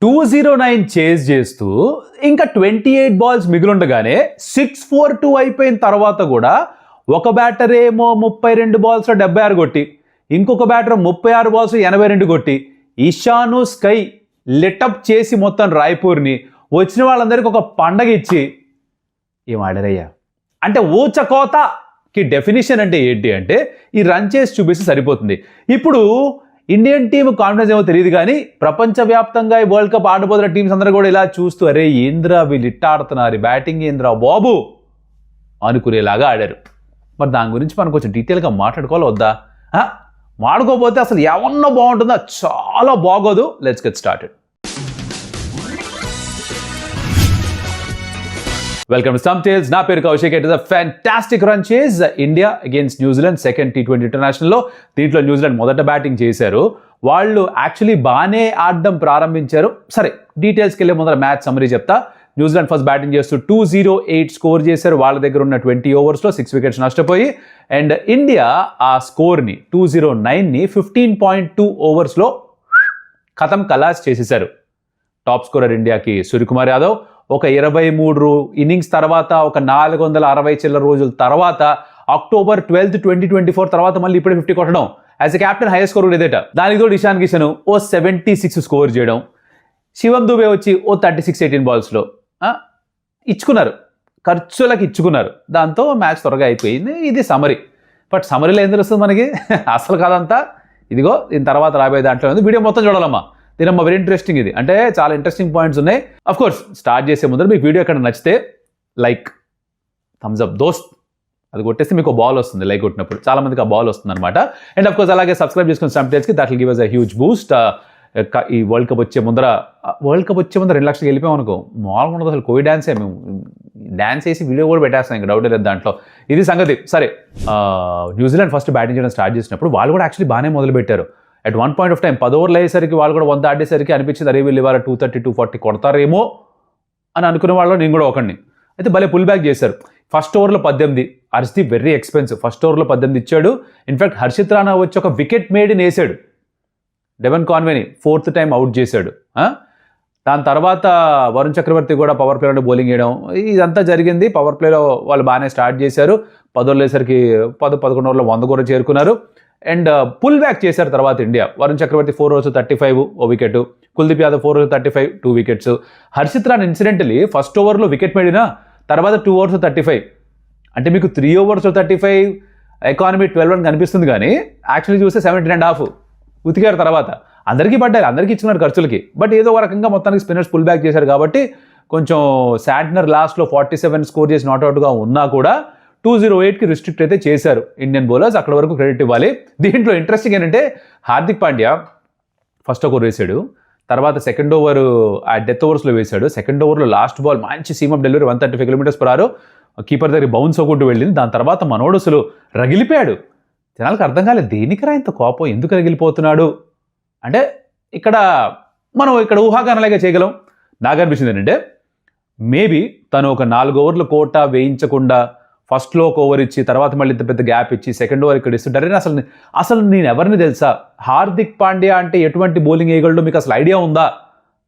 209 chase చేస్తూ ఇంకా 28 balls మిగిలిండగానే 6-4-2 అయిపోయిన తర్వాత కూడా ఒక బ్యాటర్ ఏమో 32 బాల్స్లో 76 కొట్టి, ఇంకొక బ్యాటర్ 36 బాల్స్ 82 కొట్టి, ఇషాను స్కై లిటప్ చేసి మొత్తం రాయ్పూర్ని వచ్చిన వాళ్ళందరికీ ఒక పండగ ఇచ్చి ఏం ఆడారయ్యా అంటే ఊచకోతకి డెఫినేషన్ అంటే ఏంటి అంటే ఈ రన్ చేసి చూపిస్తే సరిపోతుంది. ఇప్పుడు ఇండియన్ టీమ్ కాన్ఫిడెన్స్ ఏమో తెలియదు కానీ ప్రపంచవ్యాప్తంగా ఈ వరల్డ్ కప్ ఆడబోతున్న టీమ్స్ అందరూ కూడా ఇలా చూస్తూ అరే ఏంద్రా వీళ్ళు ఇట్ట ఆడుతున్నారు, బ్యాటింగ్ ఏంద్రా బాబు అనుకునేలాగా ఆడారు. మరి దాని గురించి మనం కొంచెం డీటెయిల్గా మాట్లాడుకోవాలి వద్దా? మాడుకోకపోతే అసలు ఏమన్నా బాగుంటుందా? చాలా బాగోదు. Let's get started. Welcome to some tales. నా పేరు Kaushik. It is a fantastic run chase India against న్యూజిలాండ్ సెకండ్ T20 ఇంటర్నేషనల్లో. దీంట్లో న్యూజిలాండ్ మొదట బ్యాటింగ్ చేశారు. వాళ్ళు యాక్చువల్లీ బాగానే ఆడడం ప్రారంభించారు. సరే డీటెయిల్స్కి వెళ్ళే ముందర మ్యాచ్ సమ్మరీ చెప్తా. న్యూజిలాండ్ ఫస్ట్ బ్యాటింగ్ చేస్తూ 208 స్కోర్ చేశారు. వాళ్ళ దగ్గర ఉన్న 20 ఓవర్స్లో 6 వికెట్స్ నష్టపోయి. అండ్ ఇండియా ఆ స్కోర్ని 209ని 15.2 ఓవర్స్లో ఖతం ఖలాస్ చేసేశారు. టాప్ స్కోరర్ ఇండియాకి సూర్యకుమార్ యాదవ్. ఒక 23 ఇన్నింగ్స్ తర్వాత, ఒక 460 చిల్లర రోజుల తర్వాత, అక్టోబర్ 12, 2024 తర్వాత మళ్ళీ ఇప్పుడే 50 కొట్టడం. As a captain highest score లేదట. దానికి తోడు ఇషాన్ కిషన్ ఓ 76 స్కోర్ చేయడం. శివం దుబే వచ్చి ఓ 36 18 బాల్స్లో ఇచ్చుకున్నారు, ఖర్చులకు ఇచ్చుకున్నారు. దాంతో మ్యాచ్ త్వరగా అయిపోయింది. ఇది సమరీ. బట్ సమరీలో ఏం తెలుస్తుంది మనకి? అసలు కాదంతా ఇదిగో దీని తర్వాత రాబోయే దాంట్లో ఉంది. వీడియో మొత్తం చూడాలమ్మా. దీనమ్మ వెరీ ఇంట్రెస్టింగ్ ఇది. అంటే చాలా ఇంట్రెస్టింగ్ పాయింట్స్ ఉన్నాయి. అఫ్ కోర్స్ స్టార్ట్ చేసే ముందర మీకు వీడియో ఎక్కడ నచ్చితే లైక్ థమ్స్ అప్ దోస్త్ అది కొట్టేస్తే మీకు బాల్ వస్తుంది. లైక్ కొట్టినప్పుడు చాలా మందికి ఆ బాల్ వస్తుంది అనమాట. అండ్ అఫ్ కోర్స్ అలాగే సబ్స్క్రైబ్ చేసుకుని సమ్ టేల్స్కి that will give us a huge boost. ఈ వరల్డ్ కప్ వచ్చే ముందర 2 లక్షలకి వెళ్ళిపోయాం అనుకో, మామూలుగా ఉండదు అసలు. కోవి డ్యాన్సే, మేము డ్యాన్స్ వేసి వీడియో కూడా పెట్టేస్తాం, ఇంకా డౌట్ లేదు దాంట్లో. ఇది సంగతి. సరే న్యూజిలాండ్ ఫస్ట్ బ్యాటింగ్ చేయడం స్టార్ట్ చేసినప్పుడు వాళ్ళు కూడా యాక్చువల్లీ బాగానే మొదలుపెట్టారు. At one point of time 10 ఓవర్లు అయ్యేసరికి వాళ్ళు కూడా 100 ఆడేసరికి అనిపించింది అరే వీళ్ళు ఇవాళ 230 240 కొడతారేమో అని అనుకునే వాళ్ళు నేను కూడా ఒకడిని. అయితే భలే పుల్ బ్యాక్ చేశారు. ఫస్ట్ ఓవర్లో 18. Harshdeep very expensive. ఫస్ట్ ఓవర్లో 18 ఇచ్చాడు. ఇన్ఫాక్ట్ హర్షిత్ రాణా వచ్చి ఒక వికెట్ మేడ్ని వేసాడు. డెవన్ కాన్వేని 4th టైం అవుట్ చేశాడు. దాని తర్వాత వరుణ్ చక్రవర్తి కూడా పవర్ ప్లేలో బౌలింగ్ వేయడం ఇదంతా జరిగింది. పవర్ ప్లేలో వాళ్ళు బాగానే స్టార్ట్ చేశారు. 10 ఓవర్లు వేసరికి 11 ఓవర్లో 100 కూడా చేరుకున్నారు. అండ్ పుల్ బ్యాక్ చేశారు తర్వాత ఇండియా. వరుణ్ చక్రవర్తి 4 overs 35 ఓ wicket, Kuldeep Yadav 4 overs 35 2 wickets. Harshit Rana incidentally first ఓవర్లో వికెట్ మేడినా తర్వాత 2 overs 35. అంటే మీకు 3 overs 35 ఎకానమీ 12 అని కనిపిస్తుంది కానీ యాక్చువల్లీ చూస్తే 17.5 ఉతికారు. తర్వాత అందరికీ పడ్డారు, అందరికీ ఇచ్చుకున్నారు ఖర్చులకి. బట్ ఏదో ఒక రకంగా మొత్తానికి స్పిన్నర్స్ పుల్ బ్యాక్ చేశారు కాబట్టి కొంచెం శాంట్నర్ లాస్ట్లో 47 స్కోర్ చేసి నాట్అవుట్గా ఉన్నా కూడా 208కి రిస్ట్రిక్ట్ అయితే చేశారు ఇండియన్ బౌలర్స్. అక్కడ వరకు క్రెడిట్ ఇవ్వాలి. దీంట్లో ఇంట్రెస్టింగ్ ఏంటంటే హార్దిక్ పాండ్యా ఫస్ట్ ఓవర్ వేశాడు. తర్వాత సెకండ్ ఓవర్ ఆ డెత్ ఓవర్స్లో వేశాడు. సెకండ్ ఓవర్లో లాస్ట్ బాల్ మంచి సీమప్ డెలివరీ 135 km/h కీపర్ దగ్గర బౌన్స్ అవ్వకుండా వెళ్ళింది. దాని తర్వాత మనోడు అసలు రగిలిపోయాడు. జనాలకు అర్థం కాలేదు దేనికిరా ఇంత కోపం, ఎందుకు రగిలిపోతున్నాడు అంటే ఇక్కడ మనం ఊహాగానాలుగా చేయగలం. నాకు అనిపించింది ఏంటంటే మేబీ తను ఒక 4 ఓవర్ల కోటా వేయించకుండా ఫస్ట్లో ఒక ఓవర్ ఇచ్చి తర్వాత మళ్ళీ ఇంత పెద్ద గ్యాప్ ఇచ్చి సెకండ్ ఓవర్ ఇక్కడ ఇస్తుంటారని అసలు నేను ఎవరిని తెలుసా, హార్దిక్ పాండ్యా అంటే ఎటువంటి బౌలింగ్ వేయగలడో మీకు అసలు ఐడియా ఉందా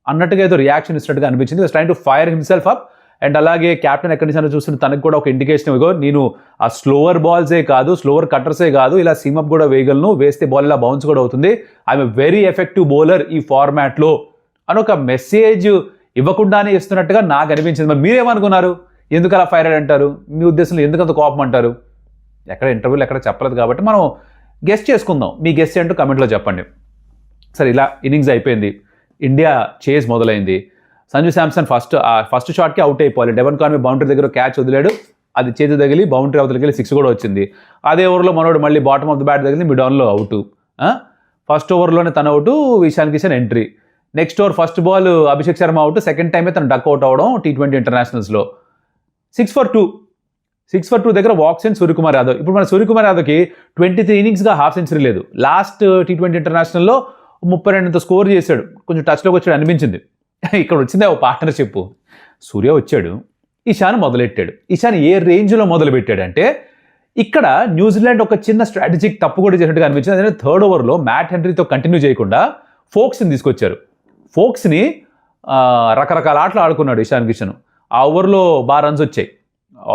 అన్నట్టుగా ఏదో రియాక్షన్ ఇచ్చినట్టుగా అనిపించింది. Train to fire himself up. And అలాగే క్యాప్టెన్ ఎక్కడి నుంచి చూస్తుంటే తనకు కూడా ఒక ఇండికేషన్ ఇవ్వగో నేను ఆ స్లోవర్ బాల్సే కాదు, స్లోవర్ కట్టర్సే కాదు, ఇలా సీమప్ కూడా వేయగలను, వేస్తే బాల్ ఇలా బౌన్స్ కూడా అవుతుంది, I'm a very effective bowler ఈ ఫార్మాట్లో అని ఒక మెసేజ్ ఇవ్వకుండానే ఇస్తున్నట్టుగా నాకు అనిపించింది. మరి మీరేమనుకున్నారు? ఎందుకు అలా ఫైర్ అంటారు? మీ ఉద్దేశంలో ఎందుకంత కోపం అంటారు? ఎక్కడ ఇంటర్వ్యూలు ఎక్కడ చెప్పలేదు కాబట్టి మనం గెస్ట్ చేసుకుందాం. మీ గెస్ట్ ఏంటో కమెంట్లో చెప్పండి. సరే ఇలా ఇన్నింగ్స్ అయిపోయింది. ఇండియా చేజ్ మొదలైంది. సంజు శాంసన్ ఫస్ట్ షాట్కి అవుట్ అయిపోవాలి. డెవన్ కాన్వే బౌండరీ దగ్గర క్యాచ్ వదిలాడు, అది చేతి తగిలి బౌండరీ అవతలకి వెళ్ళి 6 కూడా వచ్చింది. అదే ఓవర్లో మనోడు మళ్ళీ బాటమ్ ఆఫ్ ద బ్యాట్ తగిలి మిడ్ ఆన్లో అవుట్. ఫస్ట్ ఓవర్లోనే తన out, Ishan Kishan entry. Next over first ball Abhishek Sharma out, second టైమే తను డక్ అవుట్ అవడం T20 ఇంటర్నేషనల్స్లో. 6 for 2 దగ్గర వాక్స్ అండ్ సూర్యకుమార్ యాదవ్. ఇప్పుడు మన సూర్యకుమార్ యాదవ్కి 23 ఇన్నింగ్స్గా హాఫ్ సెంచరీ లేదు. లాస్ట్ T20 ఇంటర్నేషనల్లో 32 స్కోర్ చేశాడు, కొంచెం టచ్లోకి వచ్చాడు అనిపించింది. ఇక్కడ వచ్చిందే ఓ పార్ట్నర్షిప్. సూర్య వచ్చాడు, ఇషాన్ మొదలెట్టాడు. ఇషాన్ ఏ రేంజ్లో మొదలుపెట్టాడంటే ఇక్కడ న్యూజిలాండ్ ఒక చిన్న స్ట్రాటజిక్ తప్పు కూడా చేసినట్టుగా అనిపించింది. అదే 3rd ఓవర్లో మ్యాట్ హెన్రీతో కంటిన్యూ చేయకుండా ఫోక్స్ని తీసుకొచ్చారు. ఫోక్స్ని రకరకాల ఆటలు ఆడుకున్నాడు ఇషాన్ కిషన్. ఆ ఓవర్లో బాగా రన్స్ వచ్చాయి,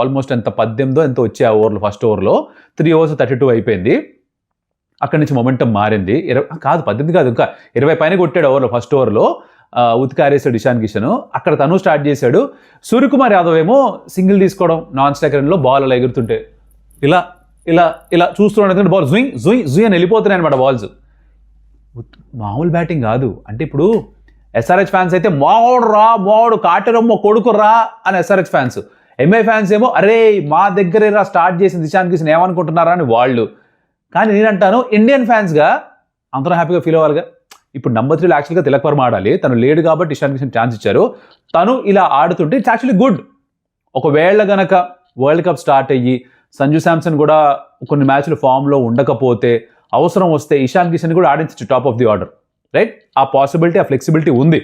ఆల్మోస్ట్ ఎంత 18 ఎంతో వచ్చాయి ఆ ఓవర్లో. ఫస్ట్ ఓవర్లో 3 overs 32 అయిపోయింది. అక్కడి నుంచి మొమెంటం మారింది. 18 కాదు, ఇంకా 20 పైన కొట్టాడు ఓవర్లో. ఫస్ట్ ఓవర్లో ఉతికారేసాడు ఇషాన్ కిషన్. అక్కడ తను స్టార్ట్ చేశాడు. సూర్యకుమార్ యాదవ్ ఏమో సింగిల్ తీసుకోవడం, నాన్ స్ట్రైక్ రన్లో బాల్ అలా ఎగురుతుంటే ఇలా ఇలా ఇలా చూస్తున్నాడు. బాల్ జుయ్ జుయ్ జుయ్ అని వెళ్ళిపోతున్నాయి అనమాట బాల్స్. మామూలు బ్యాటింగ్ కాదు. అంటే ఇప్పుడు ఎస్ఆర్హెచ్ ఫ్యాన్స్ అయితే మావాడు రా, మావాడు కాటరమ్మ కొడుకు రా అని ఎస్ఆర్హెచ్ ఫ్యాన్స్. ఎంఐ ఫ్యాన్స్ ఏమో అరే మా దగ్గరే రా స్టార్ట్ చేసింది ఇషాన్ కిషన్ ఏమనుకుంటున్నారా అని వాళ్ళు. కానీ నేనంటాను ఇండియన్ ఫ్యాన్స్గా అందరూ హ్యాపీగా ఫీల్ అవ్వాలిగా. ఇప్పుడు నంబర్ 3 యాక్చువల్గా తిలక్ వర్మ ఆడాలి, తను లేడు కాబట్టి ఇషాన్ కిషన్ ఛాన్స్ ఇచ్చారు. తను ఇలా ఆడుతుంటే ఇట్స్ యాక్చువల్లీ గుడ్. ఒకవేళ గనక వరల్డ్ కప్ స్టార్ట్ అయ్యి సంజు శాంసన్ కూడా కొన్ని మ్యాచ్లు ఫామ్లో ఉండకపోతే అవసరం వస్తే ఇషాన్ కిషన్ కూడా ఆడించచ్చు top of the order, right? ఆ పాసిబిలిటీ, ఆ ఫ్లెక్సిబిలిటీ ఉంది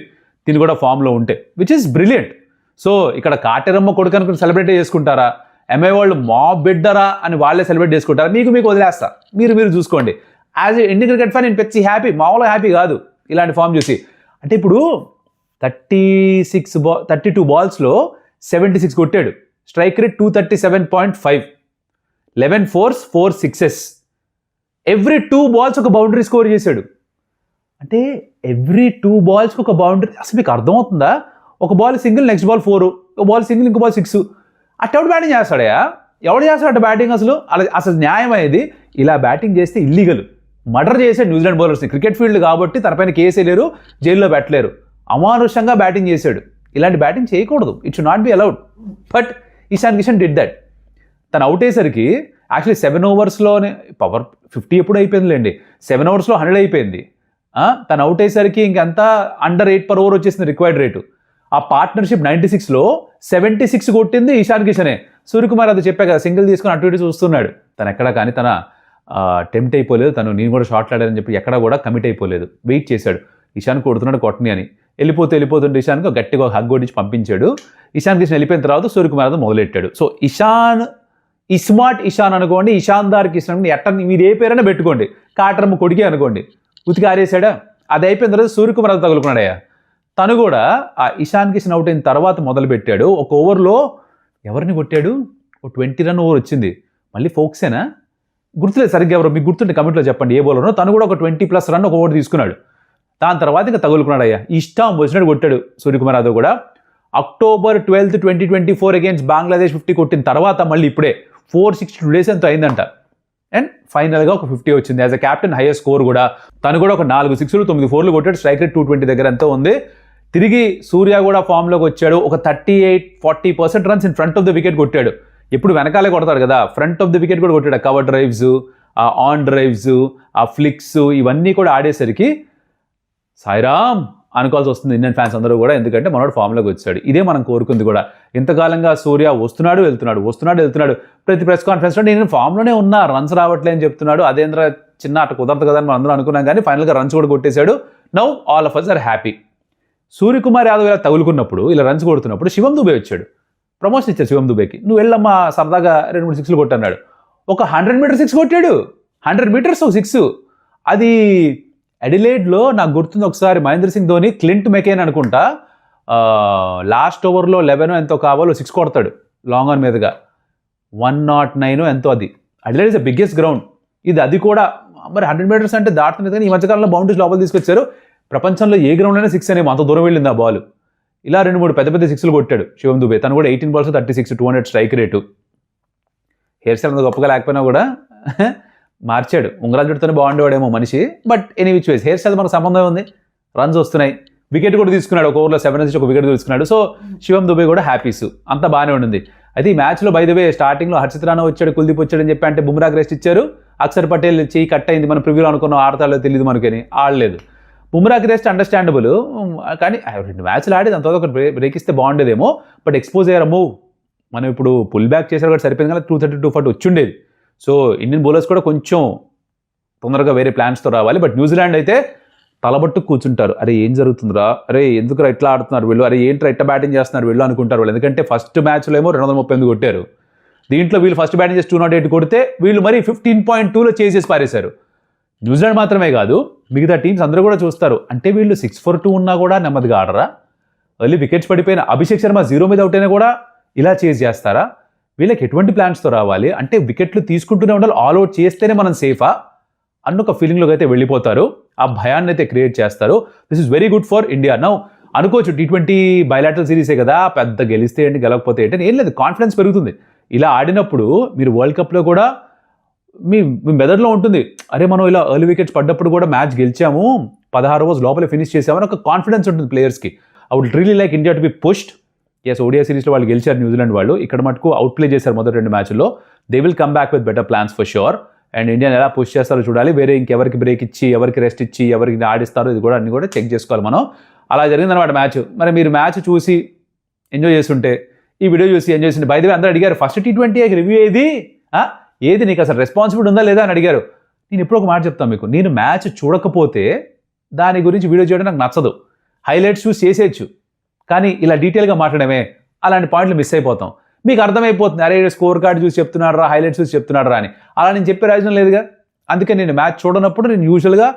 దీని కూడా ఫామ్లో ఉంటే, విచ్ ఈస్ బ్రిలియంట్. సో ఇక్కడ కాటెరమ్మ కొడుకు అనుకుని సెలబ్రేట్ చేసుకుంటారా, ఎంఐ వాళ్ళు మా బిడ్డరా అని వాళ్ళే సెలబ్రేట్ చేసుకుంటారా, మీకు వదిలేస్తా, మీరు చూసుకోండి. As a Indian cricket fan నేను పెచ్చి హ్యాపీ, మామూలుగా హ్యాపీ కాదు ఇలాంటి ఫామ్ చూసి. అంటే ఇప్పుడు 32 బాల్స్లో 76 కొట్టాడు, strike rate 237.5, 11 fours 4 sixes, every 2 balls ఒక బౌండరీ స్కోర్ చేశాడు. అంటే ఎవ్రీ 2 balls ఒక బౌండరీ. అసలు మీకు అర్థమవుతుందా? ఒక బాల్ సింగిల్, నెక్స్ట్ బాల్ 4, ఒక బాల్ సింగిల్, ఇంకో బాల్ 6. అట్టెవడు బ్యాటింగ్ చేస్తాడయా? ఎవడు చేస్తాడు బ్యాటింగ్? అసలు న్యాయం అయ్యేది? ఇలా బ్యాటింగ్ చేస్తే ఇల్లీగల్. మర్డర్ చేశాడు న్యూజిలాండ్ బౌలర్స్ని. క్రికెట్ ఫీల్డ్ కాబట్టి తనపైన కేసు వేయలేరు, జైల్లో పెట్టలేరు. అమానుషంగా బ్యాటింగ్ చేశాడు. ఇలాంటి బ్యాటింగ్ చేయకూడదు, it should not be allowed. But Ishan Kishan did that. తను అవుట్ అయ్యేసరికి యాక్చువల్లీ 7 ఓవర్స్లోనే పవర్ 50 ఎప్పుడు అయిపోయిందిలేండి, 7 ఓవర్స్లో 100 అయిపోయింది. తను అవుట్ అయ్యేసరికి ఇంకంతా అండర్ 8 per over వచ్చేసింది రిక్వైర్డ్ రేటు. ఆ పార్ట్నర్షిప్ 96లో 76 కొట్టింది ఇషాన్ కిషనే. సూర్యకుమార్ అది చెప్పా కదా, సింగిల్ తీసుకుని అటు ఇటు చూస్తున్నాడు. తను ఎక్కడా కానీ తన టెంప్ట్ అయిపోలేదు. నేను కూడా షాట్లు ఆడానని చెప్పి ఎక్కడా కూడా కమిట్ అయిపోలేదు. వెయిట్ చేశాడు, ఇషాన్ కొడుతున్నాడు కొట్టని అని. వెళ్ళిపోతుంటే ఇషాన్కి గట్టిగా హగ్ కొట్టించి పంపించాడు. ఇషాన్ కిషన్ వెళ్ళిపోయిన తర్వాత సూర్యకుమార్ యాదవ్ మొదలెట్టాడు. సో ఇస్మార్ట్ ఇషాన్ అనుకోండి, ఇషాన్దార్ కిషన్ ఎట్ట మీరు ఏ పేరైనా పెట్టుకోండి, కాటరమ్మ కొడికే అనుకోండి. ఉతికి ఆరేసాడా, అది అయిపోయిన తర్వాత సూర్యకుమార్ యాదవ్ తగులుకున్నాడయ్యా. తను కూడా ఆ ఇషాన్ కిషన్ అవుట్ అయిన తర్వాత మొదలుపెట్టాడు. ఒక ఓవర్లో ఎవరిని కొట్టాడు? ఒక 20 run ఓవర్ వచ్చింది. మళ్ళీ ఫోక్సేనా గుర్తులేదు సరిగ్గా, ఎవరు మీకు గుర్తుంటే కమెంట్లో చెప్పండి ఏ బౌలర్నో. తను కూడా ఒక 20+ run ఒక ఓవర్ తీసుకున్నాడు. దాని తర్వాత ఇంకా తగులుకున్నాడయ్యా. ఇష్టం వచ్చినట్టు కొట్టాడు సూర్యకుమార్ యాదవ్ కూడా. October 12th 2024 అగేన్స్ట్ బంగ్లాదేశ్ 50 కొట్టిన తర్వాత మళ్ళీ ఇప్పుడే 462 days ఎంతో అయిందంట. అండ్ ఫైనల్గా ఒక 50 వచ్చింది. As a captain highest score కూడా. తను కూడా ఒక 4 6లు 9 4లు కొట్టాడు. స్ట్రైక్ రేట్ 220 దగ్గర ఎంతో ఉంది. తిరిగి సూర్య కూడా ఫామ్లోకి వచ్చాడు. ఒక 38-40% runs in front of the wicket కొట్టాడు. ఎప్పుడు వెనకాలే కొడతాడు కదా, ఫ్రంట్ ఆఫ్ ద వికెట్ కూడా కొట్టాడు. కవర్ డ్రైవ్స్, ఆ ఆన్ డ్రైవ్స్, ఆ ఫ్లిక్స్ ఇవన్నీ కూడా ఆడేసరికి సాయిరామ్ అనుకోవాల్సి వస్తుంది ఇండియన్ ఫ్యాన్స్ అందరూ కూడా. ఎందుకంటే మనోడు ఫామ్లోకి వచ్చాడు. ఇదే మనం కోరుకుంది కూడా. ఇంతకాలంగా సూర్య వస్తున్నాడు వెళ్తున్నాడు. ప్రతి ప్రెస్ కాన్ఫరెన్స్లో నేను ఫామ్లోనే ఉన్నా, రన్స్ రావట్లే అని చెప్తున్నాడు. అదేంద్ర చిన్న అటు కుదరదు కదా అని మనం అందరూ అనుకున్నాం. కానీ ఫైనల్గా రన్స్ కూడా కొట్టేశాడు. Now all of us are happy. Suryakumar Yadav ఇలా తగులుకున్నప్పుడు, ఇలా రన్స్ కొడుతున్నప్పుడు శివం దుబే వచ్చాడు. ప్రమోషన్ ఇచ్చాడు శివం దుబేకి. నువ్వు వెళ్ళమ్మా సరదాగా 2-3 6లు కొట్టన్నాడు. ఒక 100 meter 6 కొట్టాడు. 100 meters ఒక 6. అది అడిలేడ్లో నాకు గుర్తుంది. ఒకసారి మహేంద్ర సింగ్ ధోని క్లింట్ మెకేన్ అనుకుంటా లాస్ట్ ఓవర్లో 11 ఎంతో కావాలో 6 కొడతాడు లాంగ్ ఆన్ మీదుగా. 109 ఎంతో. అది అడిలేడ్ ఇస్ ద బిగ్గెస్ట్ గ్రౌండ్. అది కూడా మరి 100 meters అంటే దాటుతుంది. కానీ ఈ మధ్యకాలంలో బౌండరీస్ లోపల తీసుకొచ్చారు. ప్రపంచంలో ఏ గ్రౌండ్లోనే 6 అనేమో అంత దూరం వెళ్ళింది ఆ బాల్. ఇలా 2-3 పెద్ద 6లు కొట్టాడు శివం దుబే. తను కూడా 18 balls 36, 200 strike rate. Hair style అంత గొప్పగా లేకపోయినా కూడా మార్చాడు. ఉంగరాలు చుట్టూనే బాగుండేవాడేమో మనిషి. But any which ways hair style మనకు సంబంధం ఉంది. రన్స్ వస్తున్నాయి. వికెట్ కూడా తీసుకున్నాడు. ఒక ఓవర్లో 7 runs ఒక వికెట్ తీసుకున్నాడు. సో శివం దుబే కూడా హ్యాపీస్. అంతా బాగానే ఉండింది. అయితే ఈ మ్యాచ్లో బై ద వే స్టార్టింగ్లో హర్షిత్ రాణా వచ్చాడు, కుల్దీప్ వచ్చాడు అని చెప్పి అంటే బుమ్రాకి రెస్ట్ ఇచ్చారు. అక్షర్ పటేల్ చెయ్యి కట్ అయింది. మన ప్రివ్యూలో అనుకున్నాం ఆడతాడో తెలియదు మనకని, ఆడలేదు. బుమ్రాకి రెస్ట్ అండర్స్టాండబుల్. కానీ 2 మ్యాచ్లు ఆడి దాని తర్వాత ఒక బ్రేక్ ఇస్తే బాగుండేదేమో. బట్ ఎక్స్పోజ్ అయ్యారు మూవ్. మనం ఇప్పుడు పుల్ బ్యాక్ చేసారు కూడా సరిపోయింది కదా, 230, 240 వచ్చిండేది. సో ఇండియన్ బౌలర్స్ కూడా కొంచెం తొందరగా వేరే ప్లాన్స్తో రావాలి. బట్ న్యూజిలాండ్ అయితే తలబట్టు కూర్చుంటారు. అరే ఏం జరుగుతుందిరా, అరే ఎందుకు ఇట్లా ఆడుతున్నారు వీళ్ళు, అరే ఏంట్రా ఇట్లా బ్యాటింగ్ చేస్తున్నారు వీళ్ళు అనుకుంటారు వాళ్ళు. ఎందుకంటే ఫస్ట్ మ్యాచ్లో ఏమో 238 కొట్టారు. దీంట్లో వీళ్ళు ఫస్ట్ బ్యాటింగ్ చేసి 208 కొడితే వీళ్ళు మరి 15.2లో చేసేసి పారేశారు. న్యూజిలాండ్ మాత్రమే కాదు, మిగతా టీమ్స్ అందరూ కూడా చూస్తారు. అంటే వీళ్ళు 6 for 2 ఉన్నా కూడా నెమ్మదిగా ఆడరా, ఎర్లీ వికెట్స్ పడిపోయిన అభిషేక్ శర్మ 0 మీద అవుట్ అయినా కూడా ఇలా చేజ్ చేస్తారా? వీళ్ళకి ఎటువంటి ప్లాన్స్తో రావాలి అంటే వికెట్లు తీసుకుంటూనే ఉండాలి, ఆల్ అవుట్ చేస్తేనే మనం సేఫా అన్న ఒక ఫీలింగ్లోకి అయితే వెళ్ళిపోతారు. ఆ భయాన్ని అయితే క్రియేట్ చేస్తారు. This is very good for India. Now అనుకోవచ్చు T20 బైలాటరల్ సిరీసే కదా, పెద్ద గెలిస్తే ఏంటి గెలవకపోతే ఏంటి ఏం లేదు, కాన్ఫిడెన్స్ పెరుగుతుంది. ఇలా ఆడినప్పుడు మీరు వరల్డ్ కప్లో కూడా మీ మెదడులో ఉంటుంది, అరే మనం ఇలా ఎర్లీ వికెట్స్ పడ్డప్పుడు కూడా మ్యాచ్ గెలిచాము, 16 ఓవర్స్ లోపలే ఫినిష్ చేసామని ఒక కాన్ఫిడెన్స్ ఉంటుంది ప్లేయర్స్కి. I would really like India to be pushed. Yes, ODI సిరీస్లో వాళ్ళు గెలిచారు న్యూజిలాండ్ వాళ్ళు, ఇక్కడ మటుకు అవుట్ ప్లే చేశారు మొదటి 2 మ్యాచ్ల్లో. They will come back with better plans for sure. And ఇండియాని ఎలా పుష్ చేస్తారో చూడాలి. వేరే ఇంకెవరికి బ్రేక్ ఇచ్చి ఎవరికి రెస్ట్ ఇచ్చి ఎవరికి ఆడిస్తారో ఇది కూడా అన్ని కూడా చెక్ చేసుకోవాలి మనం. అలా జరిగిందన్నమాట మ్యాచ్. మరి మీరు మ్యాచ్ చూసి ఎంజాయ్ చేస్తుంటే ఈ వీడియో చూసి ఎంజాయ్ చేస్తుంటే, బై ది వే అందరూ అడిగారు ఫస్ట్ T20 రివ్యూ ఏది నీకు అసలు రెస్పాన్సిబిలిటీ ఉందా లేదా అని అడిగారు. నేను ఇప్పుడు ఒక మాట చెప్తాను మీకు, నేను మ్యాచ్ చూడకపోతే దాని గురించి వీడియో చేయడం నాకు నచ్చదు. హైలైట్స్ చూసి చేసేయచ్చు, కానీ ఇలా డీటెయిల్గా మాట్లాడమే అలాంటి పాయింట్లు మిస్ అయిపోతాం. మీకు అర్థమైపోతుంది, అరే స్కోర్ కార్డు చూసి చెప్తున్నాడు రా, హైలైట్స్ చూసి చెప్తున్నాడు రా అని. అలా నేను చెప్పే రాజనం లేదుగా. అందుకే నేను మ్యాచ్ చూడనప్పుడు నేను యూజువల్గా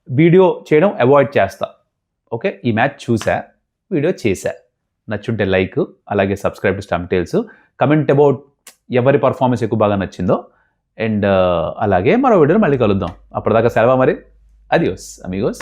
వీడియో చేయడం అవాయిడ్ చేస్తా. ఓకే, ఈ మ్యాచ్ చూసా, వీడియో చేశా, నచ్చుంటే లైక్, అలాగే subscribe to stump tales, comment about ఎవరి పర్ఫార్మెన్స్ ఎక్కువ బాగా నచ్చిందో. అండ్ అలాగే మరో వీడియోలో మళ్ళీ కలుద్దాం. అప్పటిదాకా సెలవు మరి. Adios Amigos.